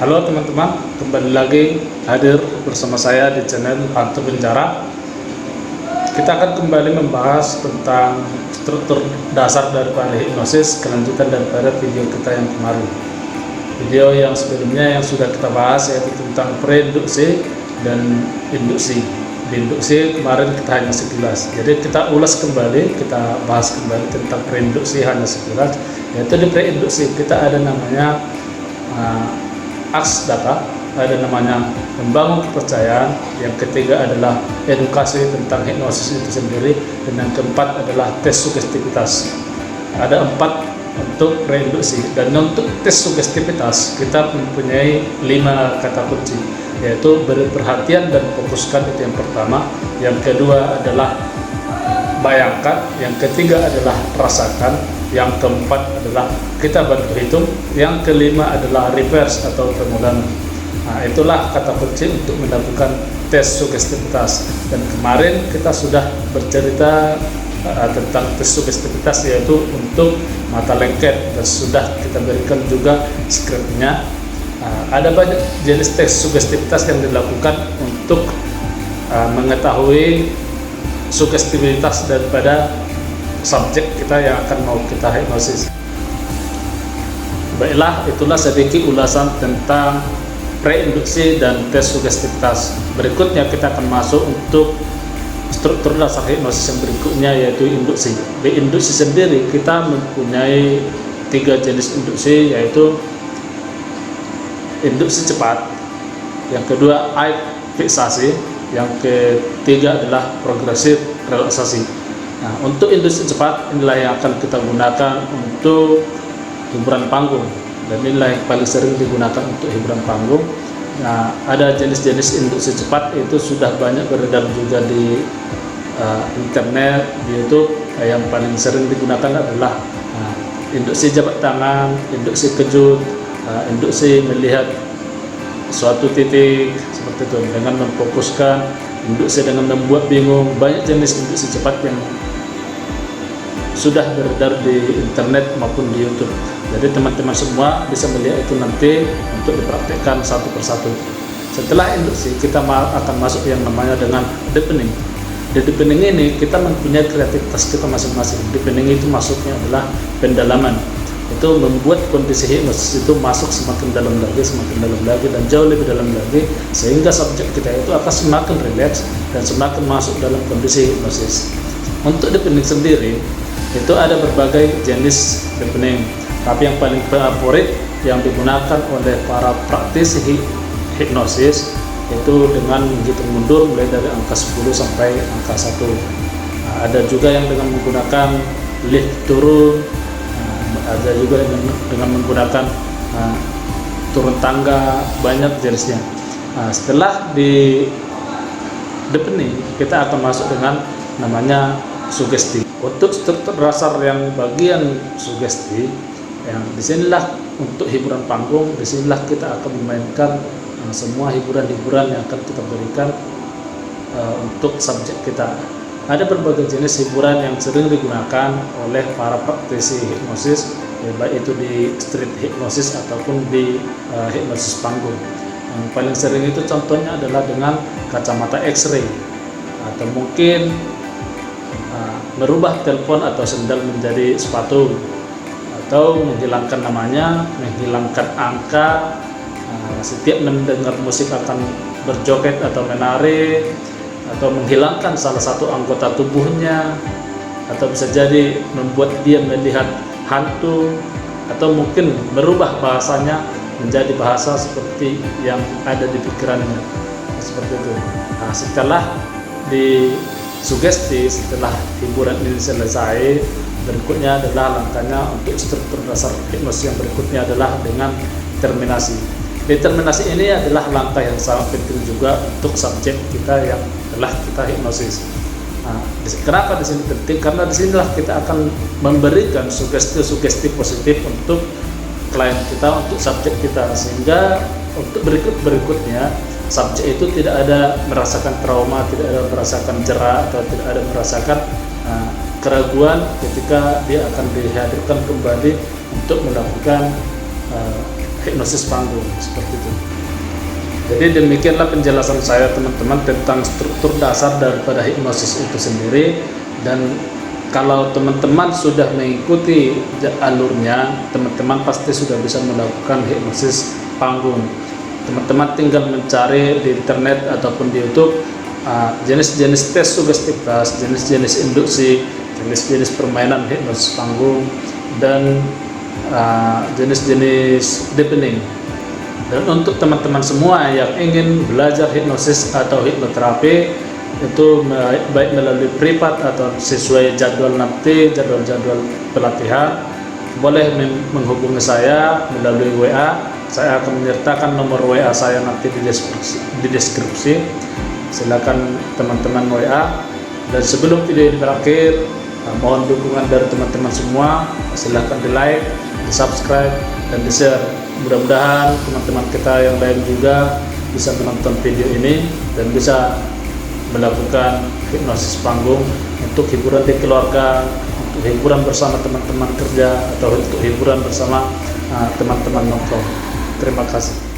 Halo teman-teman, kembali lagi hadir bersama saya di channel Hantu Penjara. Kita akan kembali membahas tentang struktur dasar daripada hipnosis, kelanjutan daripada video kita yang kemarin. Video yang sebelumnya yang sudah kita bahas yaitu tentang preinduksi dan induksi. Di induksi kemarin kita hanya sekilas, jadi kita ulas kembali, kita bahas kembali tentang preinduksi hanya sekilas. Yaitu di preinduksi kita ada namanya aks data, ada namanya membangun kepercayaan, yang ketiga adalah edukasi tentang hipnosis itu sendiri, dan yang keempat adalah tes sugestivitas. Ada 4 untuk preinduksi, dan untuk tes sugestivitas kita mempunyai 5 kata kunci, yaitu beri perhatian dan fokuskan, itu yang pertama. Yang kedua adalah bayangkan, yang ketiga adalah rasakan, yang keempat adalah kita bantu hitung, yang kelima adalah reverse atau pengulangan. Nah, itulah kata kunci untuk melakukan tes sugestivitas. Dan kemarin kita sudah bercerita tentang tes sugestivitas, yaitu untuk mata lengket, dan sudah kita berikan juga skripnya. Ada banyak jenis tes sugestivitas yang dilakukan untuk mengetahui sugestivitas daripada subjek kita yang akan mau kita hipnosis. Baiklah, itulah sedikit ulasan tentang preinduksi dan tes sugestivitas. Berikutnya kita akan masuk untuk struktur dasar hipnosis yang berikutnya, yaitu induksi. Di induksi sendiri kita mempunyai 3 jenis induksi, yaitu induksi cepat, yang kedua eye fiksasi, yang ketiga adalah progresif relaksasi. Nah, untuk induksi cepat inilah yang akan kita gunakan untuk hiburan panggung, dan inilah yang paling sering digunakan untuk hiburan panggung. Nah, ada jenis-jenis induksi cepat itu sudah banyak beredar juga di internet, di YouTube. Yang paling sering digunakan adalah induksi jabat tangan, induksi kejut, induksi melihat suatu titik seperti itu dengan memfokuskan, induksi dengan membuat bingung. Banyak jenis induksi cepat yang sudah beredar di internet maupun di YouTube. Jadi teman-teman semua bisa melihat itu nanti untuk dipraktikkan satu persatu. Setelah induksi kita akan masuk yang namanya dengan deepening. Di deepening ini kita mempunyai kreativitas kita masing-masing. Deepening itu maksudnya adalah pendalaman. Itu membuat kondisi hipnosis itu masuk semakin dalam lagi, dan jauh lebih dalam lagi, sehingga subjek kita itu akan semakin rileks dan semakin masuk dalam kondisi hipnosis. Untuk deepening sendiri itu ada berbagai jenis deepening, tapi yang paling favorit yang digunakan oleh para praktisi hipnosis itu dengan menghitung mundur mulai dari angka 10 sampai angka 1. Ada juga yang dengan menggunakan lift turun, ada juga dengan menggunakan turun tangga, banyak jenisnya. Setelah di deepening kita akan masuk dengan namanya sugesti. Untuk struktur dasar yang bagian sugesti, yang disinilah untuk hiburan panggung, disinilah kita akan memainkan semua hiburan-hiburan yang akan kita berikan untuk subjek kita. Ada berbagai jenis hiburan yang sering digunakan oleh para praktisi hipnosis, baik itu di street hipnosis ataupun di hipnosis panggung. Yang paling sering itu contohnya adalah dengan kacamata X-ray, atau mungkin merubah telepon atau sendal menjadi sepatu, atau menghilangkan namanya, menghilangkan angka, setiap mendengar musik akan berjoget atau menari, atau menghilangkan salah satu anggota tubuhnya, atau bisa jadi membuat dia melihat hantu, atau mungkin merubah bahasanya menjadi bahasa seperti yang ada di pikirannya, seperti itu. Nah, setelah di sugesti, setelah hiburan ini selesai, berikutnya adalah langkahnya untuk struktur dasar hipnosis yang berikutnya adalah dengan terminasi. Determinasi ini adalah langkah yang sangat penting juga untuk subjek kita yang telah kita hipnosis. Nah, kenapa di sini penting? Karena disinilah kita akan memberikan sugesti positif untuk klien kita, untuk subjek kita, sehingga untuk berikutnya subjek itu tidak ada merasakan trauma, tidak ada merasakan jera, atau tidak ada merasakan keraguan ketika dia akan dihadirkan kembali untuk melakukan hipnosis panggung seperti itu. Jadi demikianlah penjelasan saya teman-teman tentang struktur dasar daripada hipnosis itu sendiri. Dan kalau teman-teman sudah mengikuti alurnya, teman-teman pasti sudah bisa melakukan hipnosis panggung. Teman-teman tinggal mencari di internet ataupun di YouTube jenis-jenis tes sugestivitas, jenis-jenis induksi, jenis-jenis permainan hipnosis panggung, dan jenis-jenis deepening. Dan untuk teman-teman semua yang ingin belajar hipnosis atau hipnoterapi, itu baik melalui privat atau sesuai jadwal nanti, jadwal pelatihan, boleh menghubungi saya melalui WA. Saya akan menyertakan nomor WA saya nanti di deskripsi. Silakan teman-teman WA. Dan sebelum video ini berakhir, mohon dukungan dari teman-teman semua. Silahkan di like, di subscribe, dan di share. Mudah-mudahan teman-teman kita yang lain juga bisa menonton video ini dan bisa melakukan hipnosis panggung untuk hiburan di keluarga, untuk hiburan bersama teman-teman kerja, atau untuk hiburan bersama teman-teman nongkrong. Terima kasih.